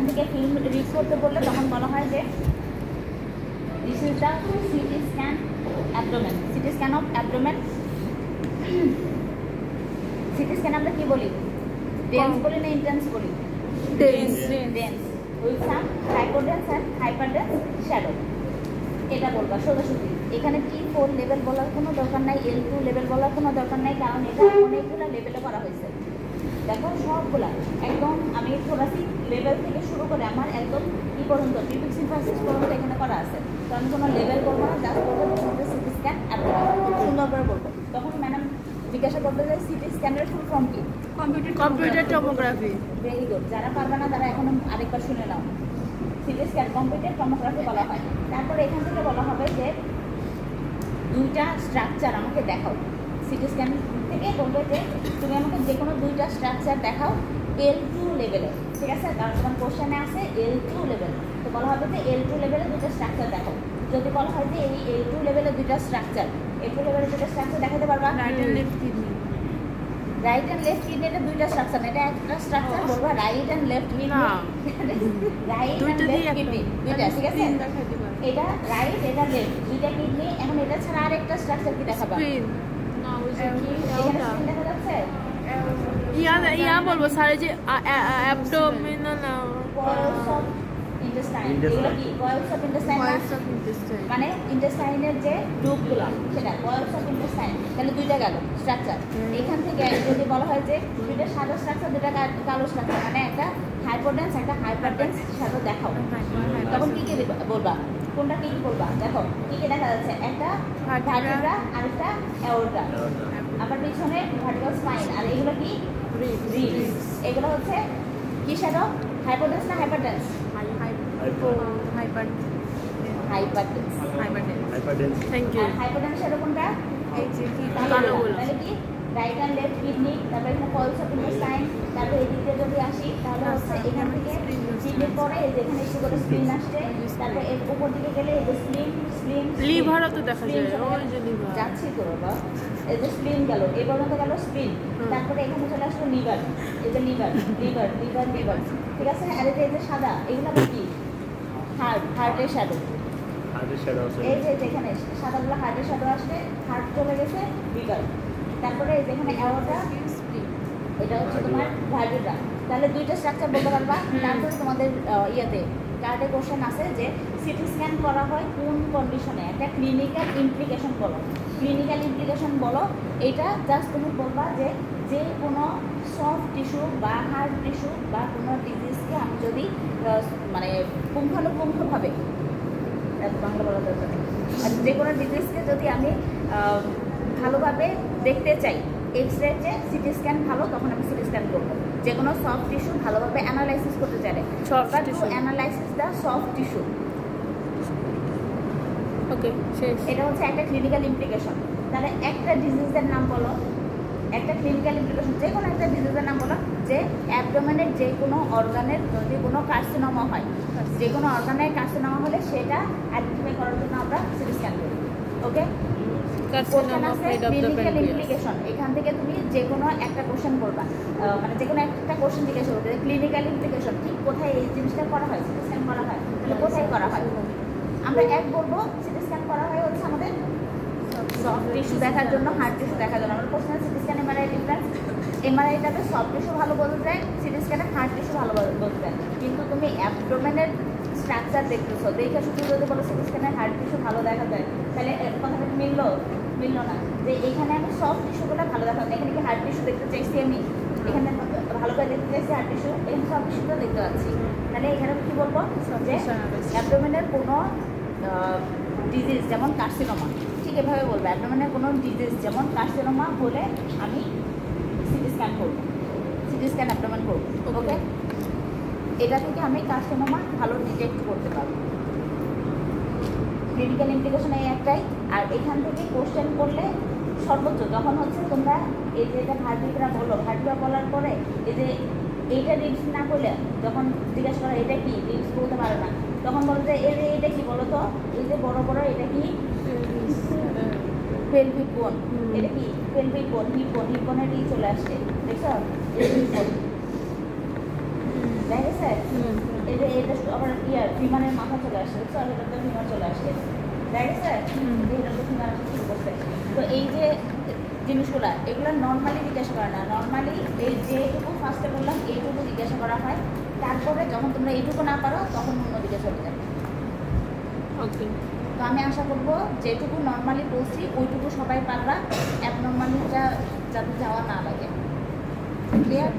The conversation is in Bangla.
থেকে ফিল্ম রিড করতে বললে তখন বলা হয় যে this is the CT scan abdomen, CT scan of abdomen. CT scan আমরা কি বলি? ডেন্স বলি না ইন্টেন্স বলি? Dense with some hypodense and hyperdense shadow, এটা বলবা সোজাসুজি। এখানে T4 লেভেল বলার কোনো দরকার নাই, L2 লেভেল বলার কোনো দরকার নাই, কারণ এটা অনেকগুলো লেভেলে করা হয়েছে। দেখো সবগুলা একদম আমি থোরাসিক লেভেল থেকে শুরু করে আমার একদম কি পর্যন্ত পিপিক সিম্পাসিস পর্যন্ত এখানে করা আছে। তো আমি কোনো লেভেল বলবো না, জাস্ট বলবো সিটি স্ক্যান অ্যাবডোমেন, সুন্দর করে বলবো। তখন ম্যাডাম জিজ্ঞাসা করতে যে সিটি স্ক্যানের ফুল ফর্ম কি? Computer tomography. ভেরি গুড, যারা পারবে না তারা এখন আরেকবার শুনে নাও। সিটি স্ক্যান কম্পিউটার টোমোগ্রাফি বলা হয়। তারপরে এখান থেকে বলা হবে যে দুইটা স্ট্রাকচার আমাকে দেখাও। সিটি স্ক্যান থেকে বলবে যে তুমি আমাকে যে কোনো দুইটা স্ট্রাকচার দেখাও L2 লেভেলে, ঠিক আছে? কারণ তোমার কোশ্চেনে আছে L2 লেভেল, তো বলা হবে যে L2 লেভেলে দুইটা স্ট্রাকচার দেখাও। যদি বলা হয় যে এই L2 লেভেলে দুইটা স্ট্রাকচার, L2 লেভেলে দুইটা স্ট্রাকচার দেখাতে পারবা? Right and left kidney. Right and left kidney এটা দুইটা স্ট্রাকচার, এটা একটা স্ট্রাকচার বলবা right and left kidney. Right and left kidney দুইটা, ঠিক আছে? এটা রাইট, এটা লেফট, দুইটা কিডনি। এখন এটা ছাড়া আরেকটা স্ট্রাকচার কি দেখাবা? স্প্লিন। না ওই যে কি এখানে ওটা স্প্লিন দেখা যাচ্ছে? ইয়া বলবো স্যার যে অ্যাবডোমিনাল কয়েলস অফ ইন্টেস্টাইন, এগুলো কি কয়েলস অফ ইন্টেস্টাইন? মানে ইন্টেস্টাইনের যে গ্রুপগুলো সেটা কয়েলস অফ ইন্টেস্টাইন। তাহলে দুইটা গেল স্ট্রাকচার। এখান থেকে যদি বলা হয় যে দুইটা সাদা স্ট্রাকচার, দুইটা কালো স্ট্রাকচার, মানে একটা হাইপোডেন্স একটা হাইপারডেন্স সাথে দেখাও, তখন কি কি বলবা? কোনটা কি কি বলবা? দেখো কি কি দেখা যাচ্ছে, একটা ভার্টিব্রা আর একটা অ্যাওর্টা, আবার পিছনে ভার্টিক্যাল স্পাইন, আর এগুলো কি রিবস। এগুলো হচ্ছে কি শ্যাডো? হাইপোডেন্স না হাইপারডেন্স? হাইপারডেন্স। Thank you. আর হাইপোডেন্স শ্যাডো কোনটা? এই যে কি তাহলে কি রাইট অ্যান্ড লেফট কিডনি, তারপরে এখানে কয়েলস অফ ইন্টেস্টাইন, তারপরে এদিকে যদি আসি তাহলে হচ্ছে এখান থেকে কিডনির পরে এই যে এখানে একটু করে স্প্লিন আসছে, তারপরে এর উপর দিকে গেলে এই যে স্প্লিন লিভারও তো দেখা যায়, ওই যে লিভার যাচ্ছি তো বাবা। এই যে স্প্লিন গেল, এই পর্যন্ত গেল স্প্লিন, তারপরে এখানে চলে আসলো লিভার, এই যে লিভার, ঠিক আছে? আর এই যে সাদা, এগুলো আবার কি? হার্টের শ্যাডো। এই যে যেখানে সাদাগুলো হার্টের শ্যাডো আসছে, হার্ট চলে গেছে লিভার, তারপরে এই যেখানে অ্যাওর্টা, এটা হচ্ছে তোমার ভার্টিব্রা। তাহলে দুইটা স্ট্রাকচার বলতে পারবা। তারপরে তোমাদের ইয়েতে কার্ডে কোশ্চেন আছে যে সিটি স্ক্যান করা হয় কোন কন্ডিশনে, একটা ক্লিনিক্যাল ইমপ্লিকেশন বলো। ক্লিনিক্যাল ইমপ্লিকেশন বলো, এটা জাস্ট তুমি বলবা যে যে কোনো সফট টিস্যু বা হার্ড টিস্যু বা কোনো ডিজিজকে আমি যদি মানে পুঙ্খানুপুঙ্খভাবে, বাংলা বলা দরকার নেই, যে কোনো ডিজিজকে যদি আমি ভালোভাবে দেখতে চাই, এক্সরে চেয়ে সিটি স্ক্যান ভালো, তখন আমি সিটি স্ক্যান করবো। যে কোনো সফট টিস্যু ভালোভাবে অ্যানালাইসিস করতে চাইলে, অ্যানালাইসিস দ্য সফট টিস্যু। ওকে, শেষ। এটা হচ্ছে একটা ক্লিনিক্যাল ইমপ্লিকেশন। তাহলে একটা ডিজিজের নাম বলো, একটা ক্লিনিক্যাল ইমপ্লিকেশন, যে কোনো একটা ডিজিজের নাম বলো যে অ্যাবডোমেনের যে কোনো অর্গানের যদি কোনো কার্সিনোমা হয়, যে কোনো অর্গানের কার্সিনোমা হলে সেটা আইডেন্টিফাই করার জন্য আমরা সিটি স্ক্যান করি। ওকে, ক্লিনিক্যাল ইমপ্লিকেশন, এখান থেকে তুমি যে কোনো একটা কোশ্চেন করবা, মানে যে কোনো একটা কোশ্চেন জিজ্ঞাসা করবে ক্লিনিক্যাল ইমপ্লিকেশন ঠিক কোথায় এই জিনিসটা করা হয়, সিটি স্ক্যান করা হয়, তাহলে কোথায় করা হয়? আমরা এক বলবো সিটি স্ক্যান করা হয় হচ্ছে আমাদের সফট টিস্যু দেখার জন্য, হার্ড টিস্যু দেখার জন্য। আমরা question CT scan MRI difference, এমআরআইটাতে সফট টিস্যু ভালো বোঝা যায়, সিটি স্ক্যানে হার্ড টিস্যু ভালো বোঝা যায়। কিন্তু তুমি অ্যাবডোমেনের স্ট্রাকচার দেখতেছো, দেখে শুধু যদি বলো সিটি স্ক্যানে হার্ড টিস্যু ভালো দেখা যায়, তাহলে কথাটা মিললো না। যে এখানে আমি সফট টিস্যুগুলো ভালো দেখা যায়, এখানে কি হার্ড টিস্যু দেখতে চাইছি আমি, এখানে ভালো করে দেখতে চাইছি হার্ড টিস্যু, এখানে সফট টিস্যুটা দেখতে পাচ্ছি। তাহলে এখানে কি বলবো যে অ্যাবডোমেনের কোনো ডিজিজ যেমন কার্সিনোমা, ঠিক এভাবে বলবো, অ্যাবডোমেনের কোনো ডিজিজ যেমন কার্সিনোমা হলে আমি সিটি স্ক্যান করবো, সিটি স্ক্যান অ্যাবডোমেন করবো। ওকে, এটা থেকে আমি কার্সিনোমা ভালো ডিটেক্ট করতে পারবো। ক্লিনিক্যাল ইমপ্লিকেশন এই একটাই। আর এখান থেকে কোশ্চেন করলে সর্বোচ্চ যখন হচ্ছে তোমরা এই যে এটা ভার্টিব্রা বলো, ভার্টিব্রা বলার পরে এই যে এইটা রিডস না করলে যখন জিজ্ঞাসা করা এটা কি রিডস বলতে পারে না, তখন বলো যে এটা কি বলো তো, এই যে বড় বড় এটা কি পেলভিক বোন, এটা কি পেলভিক বোন, হিপ বোনের ই চলে আসছে, দেখছো হিপ বোন দেখা গেছে, এই যে এটা শুধু আবার বিমানের মাথা চলে আসছে, বুঝছো? আর এটাতে বিমান চলে আসছে, দেখা গেছে? এটাতে বিমান আসতে শুরু করছে। তো এই যে জিনিসগুলা, এগুলো নর্মালি জিজ্ঞাসা করে না। নর্মালি এই যেটুকু ফার্স্টে বললাম এইটুকু জিজ্ঞাসা করা হয়, তারপরে যখন তোমরা এইটুকু না পারো তখন অন্যদিকে চলে যাবে। ওকে। তো আমি আশা করবো যেটুকু নর্মালি বলছি ওইটুকু সবাই পারবা, অ্যাবনর্মালিটা যাতে যাওয়া না লাগে। ক্লিয়ার?